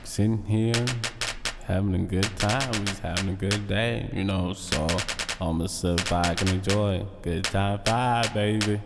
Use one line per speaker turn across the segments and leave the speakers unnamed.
Sitting here having a good time. We just having a good day, so I'ma sit back and enjoy. Good time vibe, baby.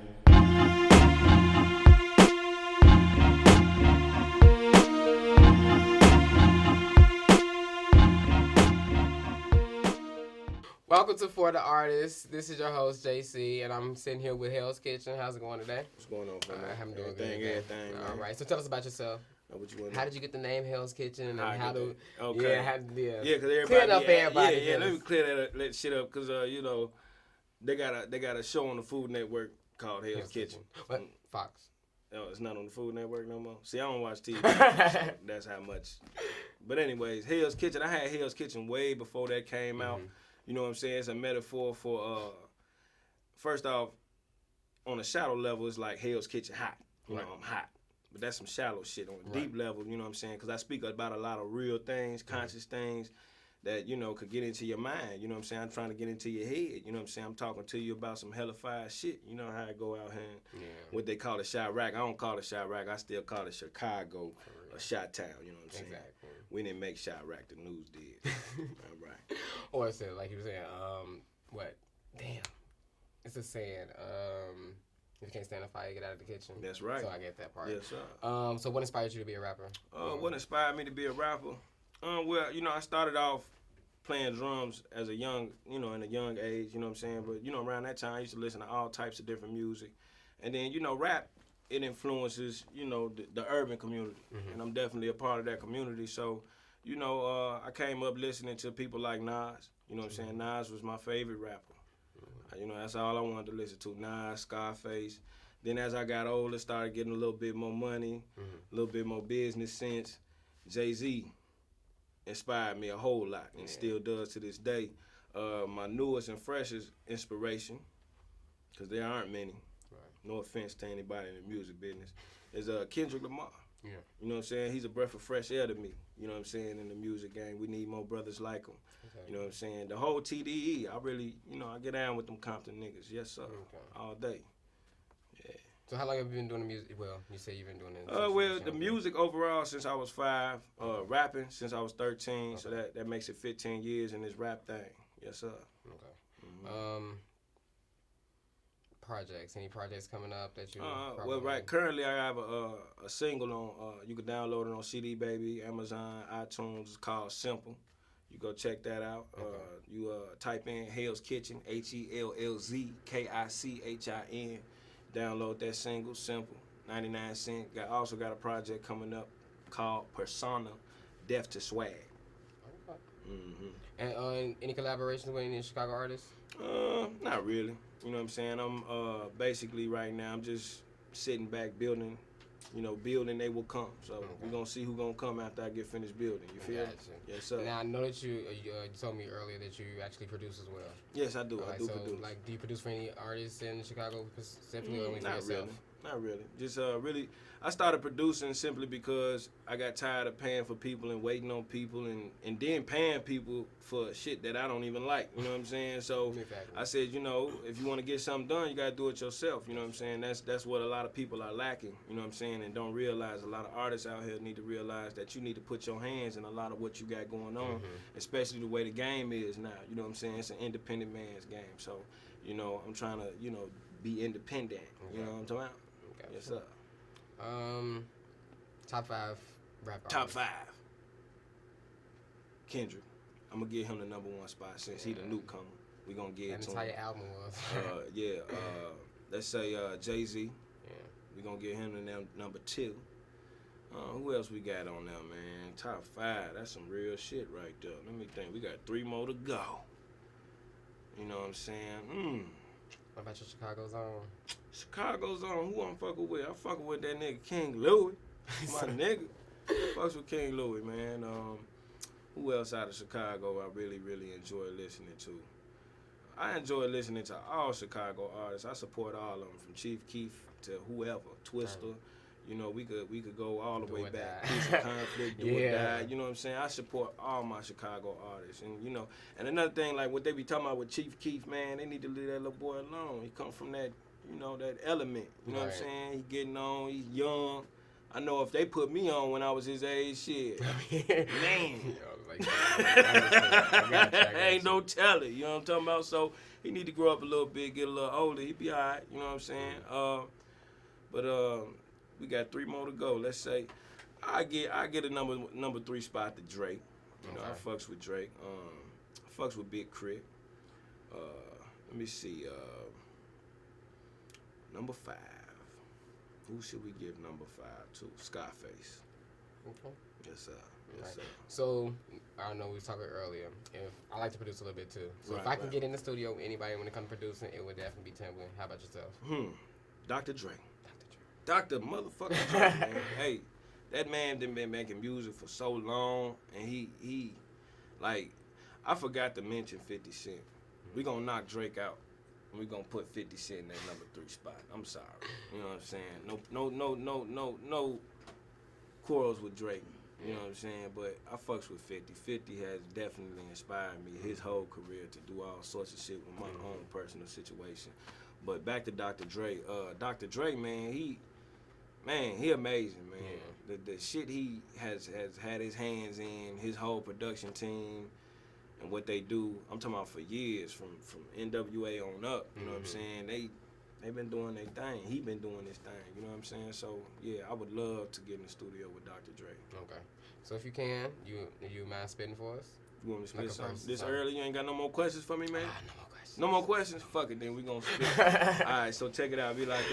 Welcome to For the Artist. This is your host, JC, and I'm sitting here with Hell's Kitchen. How's it going today?
What's going on, man?
I'm doing
everything,
good.
Everything,
All right, so tell us about yourself.
What you want?
How did you get the name Hell's Kitchen, and
how
do?
Okay.
Yeah,
because everybody.
Clear it up for everybody.
Yeah. Let me clear that shit up, cause they got a show on the Food Network called Hell's Kitchen.
What? Fox.
Oh, it's not on the Food Network no more. See, I don't watch TV. So that's how much. But anyways, Hell's Kitchen. I had Hell's Kitchen way before that came out. You know what I'm saying? It's a metaphor for first off, on a shallow level, it's like Hell's Kitchen hot. You know, I'm hot. But that's some shallow shit. On a deep level, you know what I'm saying? Because I speak about a lot of real things, conscious things that, could get into your mind. You know what I'm saying? I'm trying to get into your head. You know what I'm saying? I'm talking to you about some hellified shit. You know how I go out here and what they call it Chirac. I don't call it Chirac. I still call it Chicago or Chi-Town. You know what I'm saying?
Exactly.
We didn't make Chirac. The news did. All right.
Or it's like you were saying, what? Damn. It's a saying, if you can't stand a fire, get out of the kitchen.
That's right.
So I get that part.
Yes, sir.
So what inspired you to be a rapper?
What inspired me to be a rapper? Well, I started off playing drums as a young, in a young age, you know what I'm saying? But, around that time, I used to listen to all types of different music. And then, rap, it influences, the urban community. And I'm definitely a part of that community. So, I came up listening to people like Nas. You know what I'm saying? Nas was my favorite rapper. That's all I wanted to listen to. Nas, Scarface. Then as I got older, started getting a little bit more money, a little bit more business sense. Jay-Z inspired me a whole lot and still does to this day. My newest and freshest inspiration, because there aren't many, no offense to anybody in the music business, is Kendrick Lamar.
Yeah.
You know what I'm saying? He's a breath of fresh air to me. You know what I'm saying? In the music game, we need more brothers like him. Okay. You know what I'm saying? The whole TDE, I really, I get down with them Compton niggas. Yes, sir. Okay. All day. Yeah.
So how long have you been doing the music? Well, you say you've been doing it.
Well, the music overall since I was 5, rapping since I was 13, so that makes it 15 years in this rap thing. Yes, sir.
Okay. Projects? Any projects coming up that you?
Currently I have a single on. You can download it on CD Baby, Amazon, iTunes. It's called Simple. You go check that out. Okay. You type in Hell's Kitchen, HELLZKICHIN. Download that single, Simple, 99 cents. Also got a project coming up called Persona, Death to Swag. Okay.
And any collaborations with any Chicago artists?
Not really. You know what I'm saying? I'm basically right now I'm just sitting back building. Building they will come. So we're gonna see who's gonna come after I get finished building. You feel? Yes, sir.
Now I know that you told me earlier that you actually produce as well.
Yes, I do. I do produce.
Do you produce for any artists in Chicago specifically, or only for yourself?
Not really. Just really, I started producing simply because I got tired of paying for people and waiting on people and then paying people for shit that I don't even like. You know what I'm saying? So I said, if you want to get something done, you got to do it yourself. You know what I'm saying? That's what a lot of people are lacking. You know what I'm saying? And don't realize, a lot of artists out here need to realize that you need to put your hands in a lot of what you got going on, especially the way the game is now. You know what I'm saying? It's an independent man's game. So, I'm trying to, be independent. You know what I'm talking about? Yes, sir.
Top 5 rap artists.
Top 5. Kendrick. I'm gonna give him the number 1 spot since he the newcomer. We gonna get to him.
Entire album was.
Let's say Jay-Z. Yeah. We gonna give him the number 2. Who else we got on there, man? Top 5. That's some real shit right there. Let me think. We got 3 more to go. You know what I'm saying?
What about your Chicago zone?
Chicago zone, who I'm fucking with? I'm fucking with that nigga King Louis. My nigga. Fucks with King Louis, man. Who else out of Chicago I really, really enjoy listening to? I enjoy listening to all Chicago artists. I support all of them, from Chief Keef to whoever, Twister. We could go all the way back. Peace of Conflict, Do or Die. You know what I'm saying? I support all my Chicago artists. And and another thing, like what they be talking about with Chief Keef, man, they need to leave that little boy alone. He come from that, that element. You know what I'm saying? He getting on, he's young. I know if they put me on when I was his age, shit, man. Ain't no telling, you know what I'm talking about? So he need to grow up a little bit, get a little older. He be all right, you know what I'm saying? But we got 3 more to go. Let's say I get a number 3 spot to Drake. You know, I fucks with Drake. I fucks with Big Crit. Let me see. Number 5. Who should we give number 5 to? Scarface.
Okay.
Yes, sir. Yes, sir.
So, I don't know, we was talking earlier. If I like to produce a little bit too. So if I can get in the studio with anybody when it comes to producing, it would definitely be Timbaland. How about yourself?
Dr. Dre. Dr. motherfucking Dre, man. Hey, that man done been making music for so long, and he like, I forgot to mention 50 Cent. We gonna knock Drake out. We gonna put 50 Cent in that number 3 spot. I'm sorry. You know what I'm saying? No quarrels with Drake. You know what I'm saying? But I fucks with 50. 50 has definitely inspired me his whole career to do all sorts of shit with my own personal situation. But back to Dr. Dre. Dr. Dre, man, he amazing, man. Yeah. The shit he has had his hands in, his whole production team, and what they do, I'm talking about for years, from NWA on up, you know what I'm saying? They been doing their thing. He been doing his thing, you know what I'm saying? So, yeah, I would love to get in the studio with Dr. Dre.
Okay. So if you can, you mind spitting for us?
You want me to spit something? This early? You ain't got no more questions for me, man?
No more questions.
No more questions? Fuck it, then we gonna spit. All right, so check it out. Be like,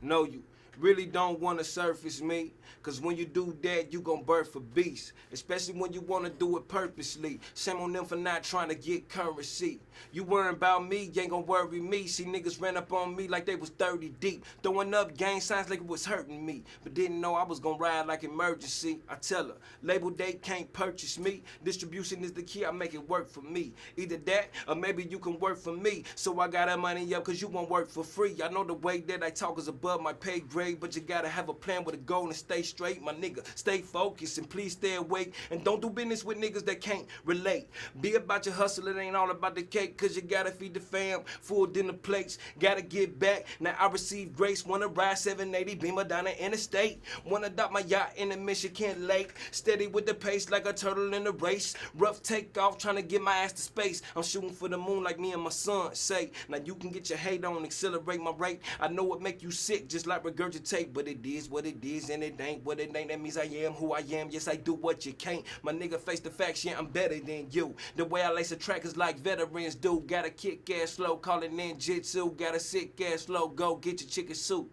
no, you really don't want to surface me, cause when you do that, you gon' birth a beast, especially when you want to do it purposely. Shame on them for not trying to get currency. You worrying about me, you ain't gon' worry me. See, niggas ran up on me like they was 30 deep, throwing up gang signs like it was hurting me, but didn't know I was gon' ride like emergency. I tell her, label they can't purchase me. Distribution is the key, I make it work for me. Either that, or maybe you can work for me. So I got that money up, cause you won't work for free. I know the way that I talk is above my pay grade, but you gotta have a plan with a goal and stay straight, my nigga. Stay focused and please stay awake, and don't do business with niggas that can't relate. Be about your hustle, it ain't all about the cake, cause you gotta feed the fam, full dinner plates, gotta get back. Now I receive grace, wanna ride 780 Beamer down the interstate, wanna dock my yacht in the Michigan lake, steady with the pace like a turtle in a race, rough takeoff, trying to get my ass to space. I'm shooting for the moon like me and my son say. Now you can get your hate on, accelerate my rate. I know it make you sick, just like regurgitate, but it is what it is and it ain't what it ain't. That means I am who I am. Yes, I do what you can't. My nigga, face the facts, yeah, I'm better than you. The way I lace a track is like veterans do. Got a kick ass flow, call it ninjutsu. Got a sick ass flow, go get your chicken soup.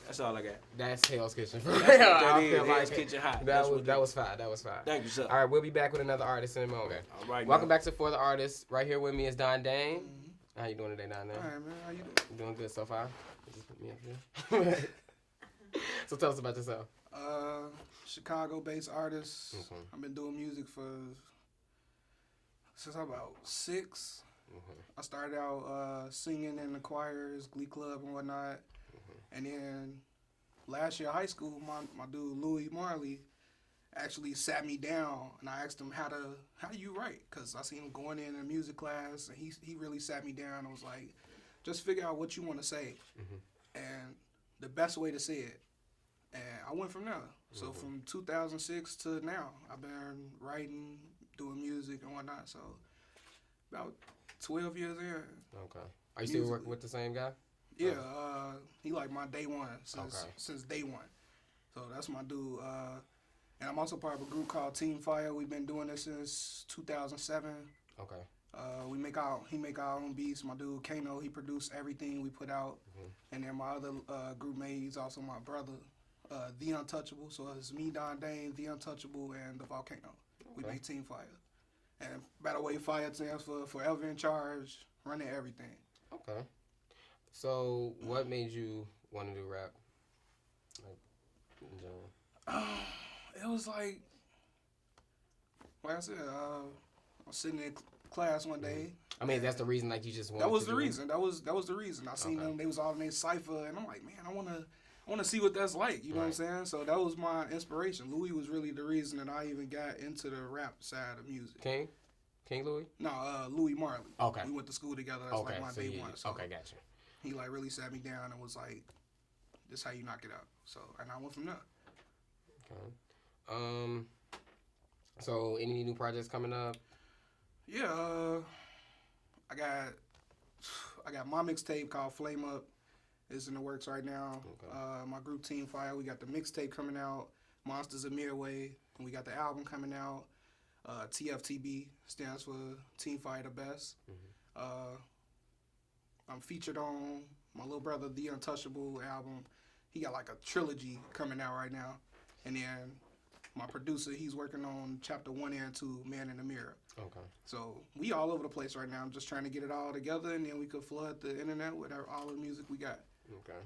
That's all I got.
That's Hell's Kitchen.
Hell's Kitchen hot.
That was fine.
Thank you, sir.
All right, we'll be back with another artist in a moment.
All right.
Welcome back to For the Artist. Right here with me is Don Dane. How you doing today, Don Dane?
All right, man. How you doing?
You doing good so far? Just put me up here. So tell us about yourself.
Chicago-based artist.
Okay.
I've been doing music since I'm about 6. I started out singing in the choirs, Glee Club and whatnot. And then last year, high school, my dude Louis Marley actually sat me down, and I asked him how do you write? Because I seen him going in a music class, and he really sat me down and was like, just figure out what you want to say, and the best way to say it. And I went from there. So from 2006 to now, I've been writing, doing music and whatnot. So about 12 years in.
Okay. Are you still working with the same guy?
Yeah, he like my day one since day one. So that's my dude. And I'm also part of a group called Team Fire. We've been doing this since 2007. Okay. He make our own beats. My dude Kano, he produced everything we put out. And then my other group mate, he's also my brother, The Untouchable. So it's me, Don Dane, The Untouchable, and The Volcano. We make Team Fire. And by the way, Fire stands for Forever in Charge, running everything.
Okay. So what made you want to do rap? Like, in general?
It was like I said, I was sitting in class one day.
I mean, that's the reason, like, you just wanted
That was
to
the
do
reason. That was the reason. I seen them, they was all in their cypher, and I'm like, man, I wanna see what that's like, you know what I'm saying? So that was my inspiration. Louis was really the reason that I even got into the rap side of music.
King Louis?
No, Louis Marley.
Okay.
We went to school together. That's like my day one. So
okay, gotcha.
he like really sat me down and was like, this how you knock it out. So, and I went from there.
Okay. So any new projects coming up?
Yeah, I got my mixtape called Flame Up. It's in the works right now.
Okay.
My group Team Fire, we got the mixtape coming out, Monsters of Mirway, and we got the album coming out. TFTB stands for Team Fire the Best. I'm featured on my little brother The Untouchable album. He got like a trilogy coming out right now. And then my producer, he's working on chapter 1 and 2, Man in the Mirror.
Okay.
So we all over the place right now. I'm just trying to get it all together, and then we could flood the internet with all the music we got.
Okay.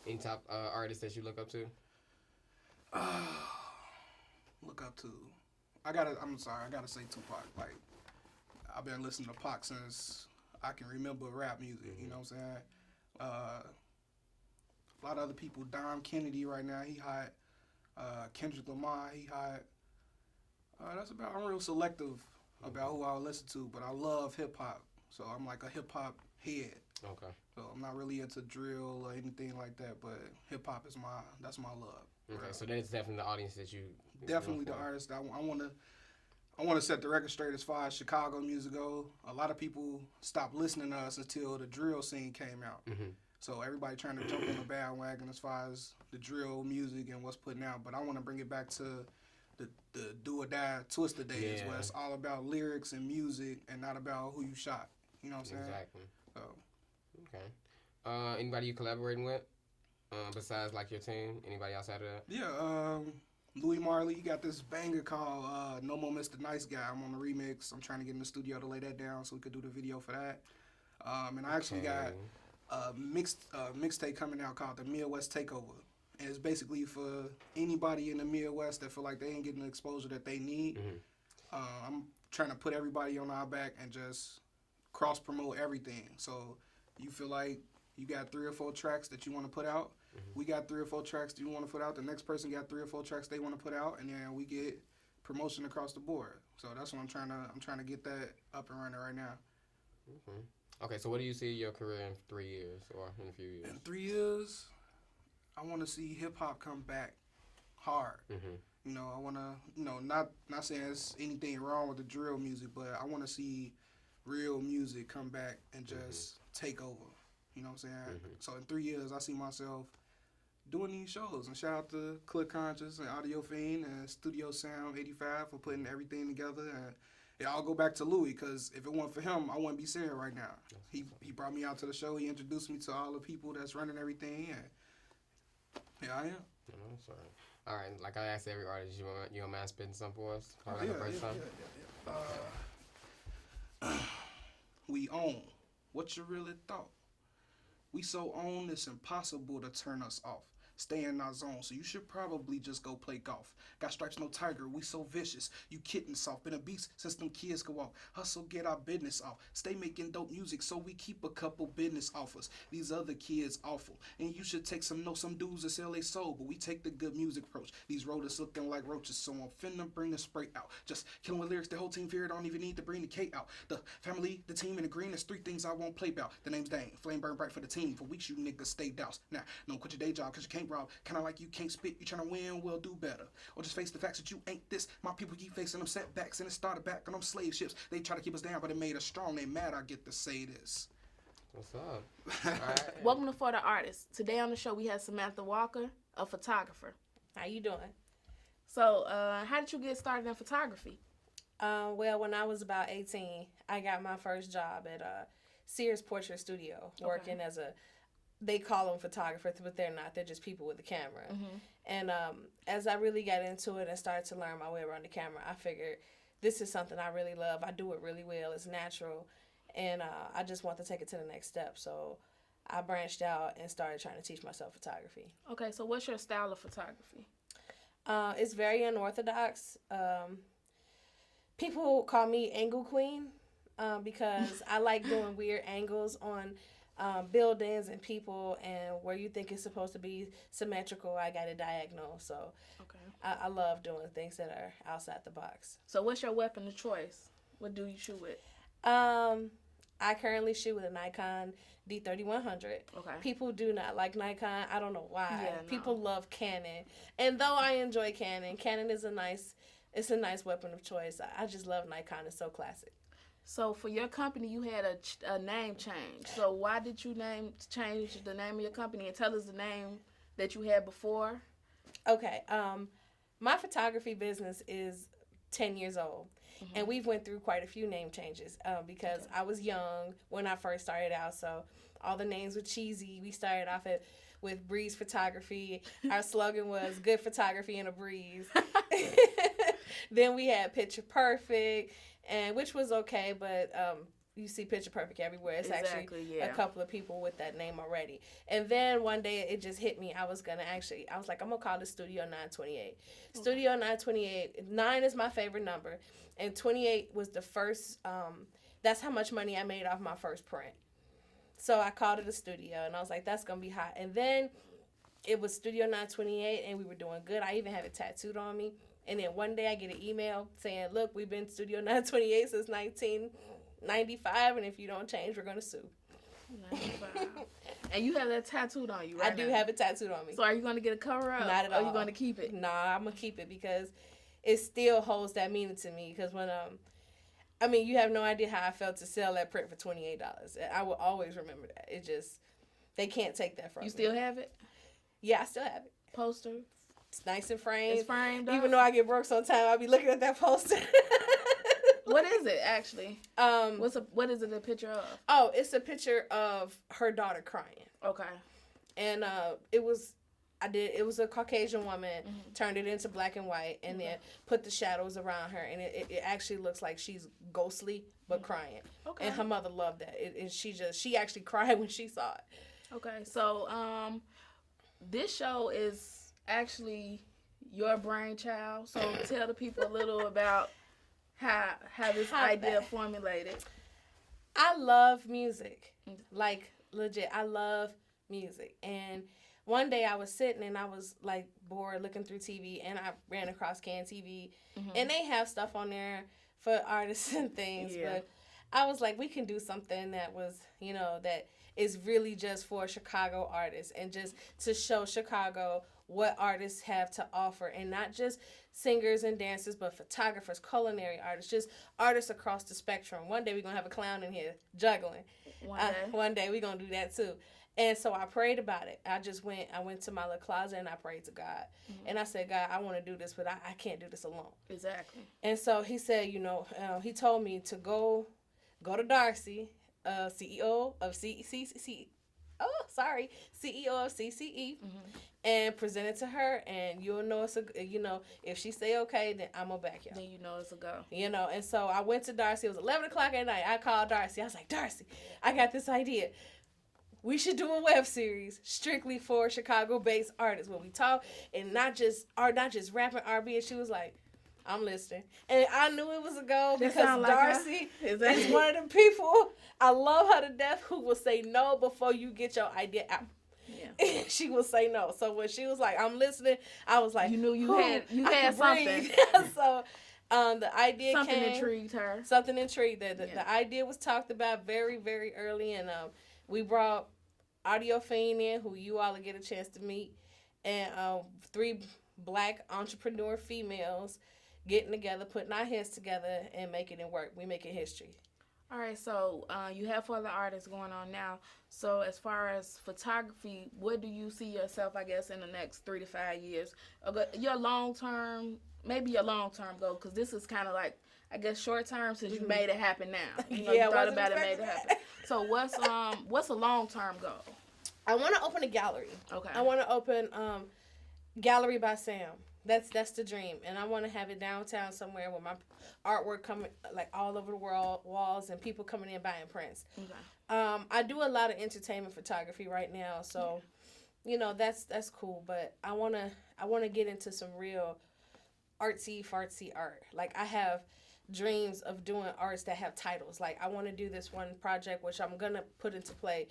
Any top artists that you look up to?
Look up to. I gotta say Tupac. Like, I've been listening to Pac since I can remember rap music. You know what I'm saying? A lot of other people. Dom Kennedy right now, he hot. Kendrick Lamar, he hot. That's about. I'm real selective about who I listen to, but I love hip hop. So I'm like a hip hop head.
Okay.
So I'm not really into drill or anything like that, but hip hop is that's my love.
Okay,
Right.
so that's definitely the audience that you.
Definitely the artist. I want to set the record straight as far as Chicago music go. A lot of people stopped listening to us until the drill scene came out.
Mm-hmm.
So everybody trying to jump on the bandwagon as far as the drill music and what's putting out. But I want to bring it back to the do or die Twister days, where it's all about lyrics and music and not about who you shot. You know what I'm saying?
Exactly.
So.
Okay. Anybody you collaborating with? Besides like your team? Anybody outside of that?
Yeah, Louis Marley, you got this banger called No More Mr. Nice Guy. I'm on the remix. I'm trying to get in the studio to lay that down so we could do the video for that. And I actually got a mixtape coming out called the Midwest Takeover. And it's basically for anybody in the Midwest that feel like they ain't getting the exposure that they need.
Mm-hmm.
I'm trying to put everybody on our back and just cross-promote everything. So you feel like you got 3 or 4 tracks that you want to put out. We got 3 or 4 tracks that you want to put out. The next person got 3 or 4 tracks they want to put out, and then we get promotion across the board. So that's what I'm trying to get that up and running right now.
Mm-hmm. Okay, so what do you see your career in 3 years or in a few years?
In 3 years, I want to see hip hop come back hard.
Mm-hmm.
You know, I want to, not saying there's anything wrong with the drill music, but I want to see real music come back and just take over. You know what I'm saying? So in 3 years, I see myself doing these shows. And shout out to Click Conscious and Audio Feign and Studio Sam85 for putting everything together. And it all go back to Louis, because if it weren't for him, I wouldn't be sitting here right now. He brought me out to the show. He introduced me to all the people that's running everything. And here I am.
No, that's all right. All right, like I asked every artist, you don't mind spitting something for us? Like the first time?
We own what you really thought. We so on, it's impossible to turn us off. Stay in our zone, so you should probably just go play golf. Got stripes, no tiger, we so vicious. You kitten soft, been a beast since them kids go off. Hustle, get our business off. Stay making dope music, so we keep a couple business offers. These other kids awful, and you should take some notes. Some dudes that sell they soul, but we take the good music approach. These rollers looking like roaches, so I'm finna bring the spray out. Just killing with lyrics, the whole team fear, don't even need to bring the K out. The family, the team, and the green, there's 3 things I won't play about. The name's Dane, flame burn bright for the team. For weeks you niggas stay doused. Now, don't quit your day job, cause you can't rob. Kinda like you can't spit, you tryna win, well do better. Or just face the facts that you ain't this. My people keep facing them setbacks, and it started back on them slave ships. They try to keep us down, but it made us strong. They mad I get to say this.
What's up? All right.
Welcome to For the Artist. Today on the show we have Samantha Walker, a photographer.
How you doing?
So, how did you get started in photography?
Well, when I was about 18, I got my first job at Sears Portrait Studio, working as they call them photographers, but they're not. They're just people with a camera. And as I really got into it and started to learn my way around the camera, I figured this is something I really love. I do it really well. It's natural. And I just want to take it to the next step. So I branched out and started trying to teach myself photography.
Okay, so what's your style of photography?
It's very unorthodox. People call me Angle Queen because I like doing weird angles on buildings and people, and where you think it's supposed to be symmetrical, I got it diagonal. So I love doing things that are outside the box.
So what's your weapon of choice? What do you shoot with?
I currently shoot with a Nikon D3100.
Okay.
People do not like Nikon. I don't know why.
Yeah, no.
People love Canon, and though I enjoy Canon, Canon is a nice weapon of choice. I just love Nikon. It's so classic.
So for your company, you had a name change. So why did you change the name of your company, and tell us the name that you had before?
Okay. My photography business is 10 years old. And we've went through quite a few name changes because I was young when I first started out. So all the names were cheesy. We started off with Breeze Photography. Our slogan was good photography in a breeze. Then we had Picture Perfect, and which was okay, but you see Picture Perfect everywhere. It's actually a couple of people with that name already. And then one day it just hit me. I was like, I'm going to call this Studio 928. Okay. Studio 928. 9 is my favorite number. And 28 was the first, that's how much money I made off my first print. So I called it a studio, and I was like, that's going to be hot. And then it was Studio 928, and we were doing good. I even had it tattooed on me. And then one day I get an email saying, look, we've been Studio 928 since 1995, and if you don't change, we're going to sue.
95. And you have that tattooed on you, right?
I do have it tattooed on me.
So are you going to get a cover up?
Not at all.
Or are you going to keep it?
Nah, I'm going to keep it because it still holds that meaning to me. Because when, you have no idea how I felt to sell that print for $28. I will always remember that. It just, they can't take that from me.
You still have it? Yeah,
I still have it.
Poster?
It's nice and framed.
It's framed,
even though I get broke sometimes, I'll be looking at that poster.
What is it actually? What is it a picture of?
Oh, it's a picture of her daughter crying.
Okay.
And it was a Caucasian woman, turned it into black and white, and then put the shadows around her, and it actually looks like she's ghostly but crying. Okay. And her mother loved that. And she actually cried when she saw it.
Okay. So this show is actually your brainchild. So tell the people a little about how this idea formulated.
I love music. Like, legit, I love music. And one day I was sitting and I was, like, bored looking through TV, and I ran across Can TV. And they have stuff on there for artists and things. Yeah. But I was like, we can do something that was, that is really just for Chicago artists, and just to show Chicago what artists have to offer, and not just singers and dancers, but photographers, culinary artists, just artists across the spectrum. One day we're going to have a clown in here juggling. One day we're going to do that too. And so I prayed about it. I went to my little closet and I prayed to God. And I said, God, I want to do this, but I can't do this alone. Exactly. And so he said, he told me to go to Darcy, CEO of CCE, and present it to her, and you'll know it's if she say okay, then I'm gonna back y'all.
Then you know it's a go.
And so I went to Darcy. It was 11 o'clock at night. I called Darcy. I was like, Darcy, I got this idea. We should do a web series strictly for Chicago-based artists where we talk and not just rapping R&B. And she was like, I'm listening. And I knew it was a go because Darcy is one of the people, I love her to death, who will say no before you get your idea out. Yeah. She will say no. So when she was like, I'm listening, I was like,
you knew you had something.
So the idea
something intrigued her.
Something intrigued her. The idea was talked about very, very early, and we brought Audio Feign in, who you all will get a chance to meet, and 3 black entrepreneur females getting together, putting our heads together, and making it work. We making history.
All right, so you have other artists going on now. So as far as photography, what do you see yourself, I guess, in the next 3 to 5 years? Your long-term goal, because this is kind of like, I guess, short-term since you made it happen now. You thought about it, made it happen. So what's a long-term goal?
I want to open a gallery. Okay. I want to open Gallery by Sam. That's the dream, and I want to have it downtown somewhere where my artwork coming like all over the world, walls, and people coming in buying prints. Okay. I do a lot of entertainment photography right now, so that's cool. But I wanna get into some real artsy fartsy art. Like, I have dreams of doing arts that have titles. Like, I want to do this one project which I'm gonna put into play.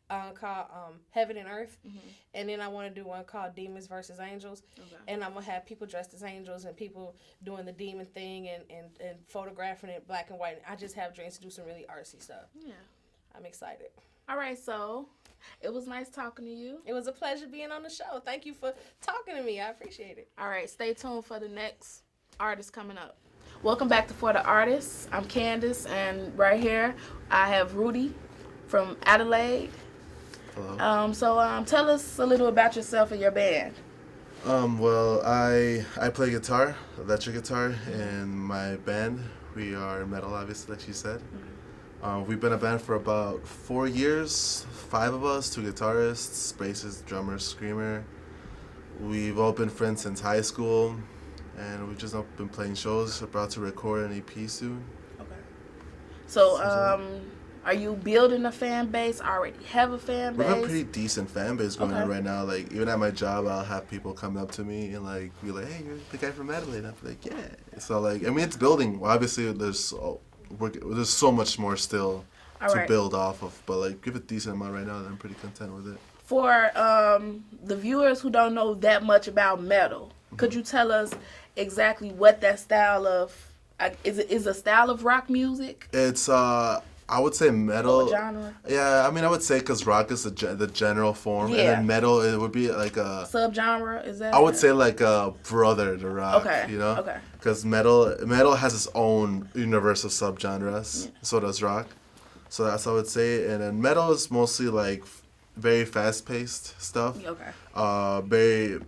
Called Heaven and Earth, and then I want to do one called Demons versus Angels, and I'm gonna have people dressed as angels and people doing the demon thing and photographing it black and white. I just have dreams to do some really artsy stuff.
Yeah.
I'm excited.
All right, so it was nice talking to you.
It was a pleasure being on the show. Thank you for talking to me. I appreciate it.
All right, stay tuned for the next artist coming up. Welcome back to For the Artists. I'm Candace, and right here I have Rudy from Adelaide.
Hello.
Tell us a little about yourself and your band.
Well, I play guitar, electric guitar, in my band. We are metal, obviously, like she said. We've been a band for about 4 years, 5 of us, 2 guitarists, bassist, drummer, screamer. We've all been friends since high school, and we've just been playing shows, about to record an EP soon.
Okay. So, are you building a fan base? Already have a fan base?
We have a pretty decent fan base going on right now. Like, even at my job, I'll have people come up to me and, like, be like, hey, you're the guy from Adelaide. And I'm like, yeah. So, like, I mean, it's building. Obviously, there's so much more still to build off of. But, like, give a decent amount right now, and I'm pretty content with it.
For the viewers who don't know that much about metal, could you tell us exactly what that style of, is a style of rock music?
It's, I would say metal.
Genre?
Yeah, I mean, I would say because rock is the general form, and then metal, it would be like a
subgenre. Is that?
I would say like a brother to rock.
Okay.
You know.
Okay.
Because metal has its own universe of subgenres. So does rock. So that's how I would say it. And then metal is mostly like very fast paced stuff.
Okay.
Very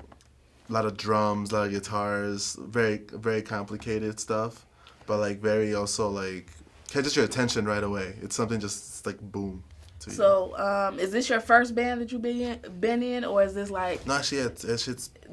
a lot of drums, a lot of guitars, very very complicated stuff, but like very also like catches your attention right away. It's something just like boom. To you.
So, is this your first band that you've been in, or is this like?
No, actually, it's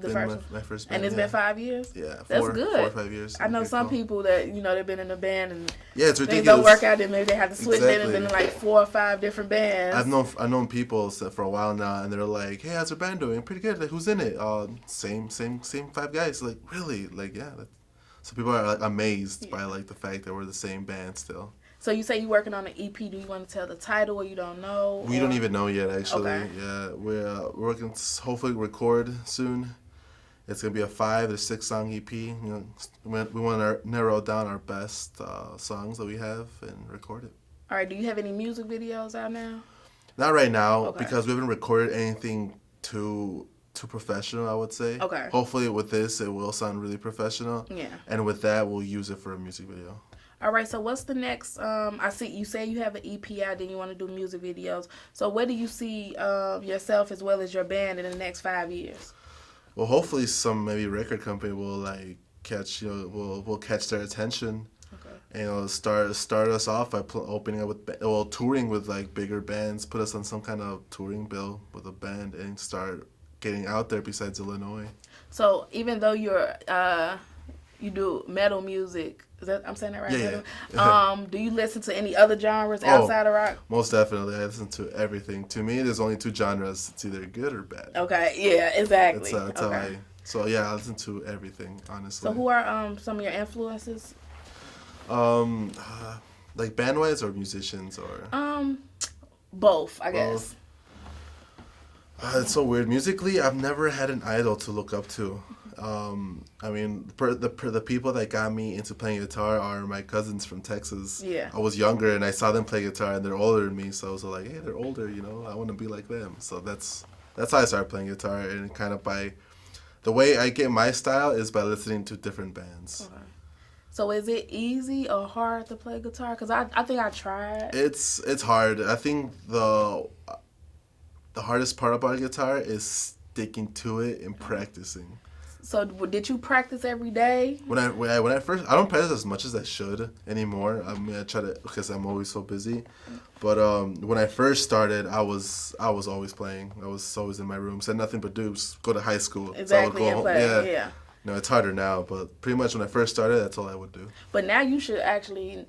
been my first band.
And it's been 5 years.
Yeah,
that's good.
4 or 5 years.
I know some people that they've been in a band and
it's ridiculous.
Things don't work out, and maybe they have to switch. They've been in like 4 or 5 different bands.
I've known people for a while now, and they're like, "Hey, how's your band doing? Pretty good. Like, who's in it? Same 5 guys. Like, really? Like, yeah." So people are like amazed by like the fact that we're the same band still.
So you say you're working on an EP. Do you want to tell the title, or you don't know?
We don't even know yet, actually.
Okay.
Yeah, we're working to hopefully record soon. It's gonna be a 5 to 6 song EP. You know, we want to narrow down our best songs that we have and record it.
All right. Do you have any music videos out now?
Not right now because we haven't recorded anything too professional, I would say.
Okay.
Hopefully with this it will sound really professional.
Yeah.
And with that we'll use it for a music video.
All right, so what's the next? I see you say you have an EP out, then you want to do music videos. So where do you see yourself as well as your band in the next 5 years?
Well, hopefully some maybe record company will like catch will catch their attention. Okay. And start us off by opening up with touring with like bigger bands, put us on some kind of touring bill with a band, and start getting out there besides Illinois.
So even though you do metal music. I'm saying that right?
Yeah.
Do you listen to any other genres outside of rock?
Most definitely. I listen to everything. To me, there's only 2 genres. It's either good or bad.
Okay. Yeah, exactly.
That's how I listen to everything, honestly.
So who are some of your influences?
Like band-wise or musicians or?
Both, I guess.
It's so weird. Musically, I've never had an idol to look up to. I mean, the people that got me into playing guitar are my cousins from Texas.
Yeah.
I was younger and I saw them play guitar and they're older than me, so I was like, hey, they're older, you know, I want to be like them. So that's how I started playing guitar, and kind of by the way I get my style is by listening to different bands.
Okay. So is it easy or hard to play guitar? Because I think I tried.
It's hard. I think the hardest part about a guitar is sticking to it and practicing.
So did you practice every day?
When I first, I don't practice as much as I should anymore. I mean, I try to because I'm always so busy. But when I first started, I was always playing. I was always in my room, said nothing but do. Go to high school.
Exactly.
So I would go home.
Yeah.
No, it's harder now, but pretty much when I first started, that's all I would do.
But now you should actually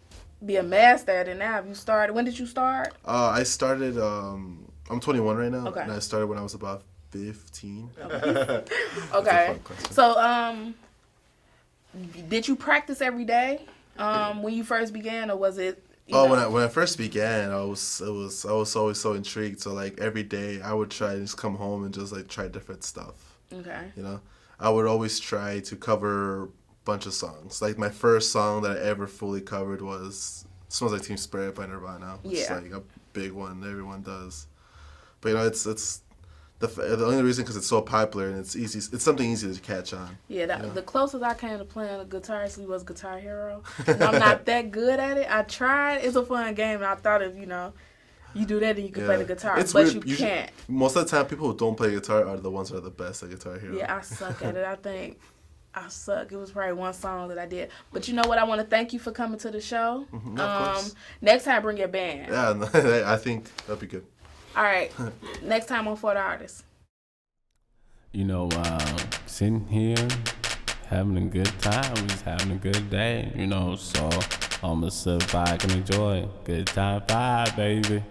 be a master at it. Now, have you started? When did you start?
I started. I'm 21 right now,
okay.
And I started when I was about 15.
Okay. So, did you practice every day when you first began, or was it?
When I first began, I was always so intrigued. So like every day, I would try to just come home and just like try different stuff.
Okay.
You know, I would always try to cover a bunch of songs. Like my first song that I ever fully covered was "Smells Like Teen Spirit" by Nirvana.
Yeah.
Like big one. Everyone does. But you know, it's the only reason because it's so popular and it's easy. It's something easy to catch on.
Yeah, the closest I came to playing a guitar actually was Guitar Hero. And I'm not that good at it. I tried. It's a fun game, and I thought if you do that, then you can play the guitar,
it's
but
weird.
you can't.
Most of the time, people who don't play guitar are the ones that are the best at Guitar Hero.
Yeah, I suck at it. I think I suck. It was probably one song that I did. But you know what? I want to thank you for coming to the show.
Mm-hmm. Of course.
Next time, bring your band.
Yeah, no, I think that'd be good.
All right. Next time on For the Artist.
You know, sitting here, having a good time, we just having a good day, you know, so I'ma sit back and enjoy. Good time vibe, baby.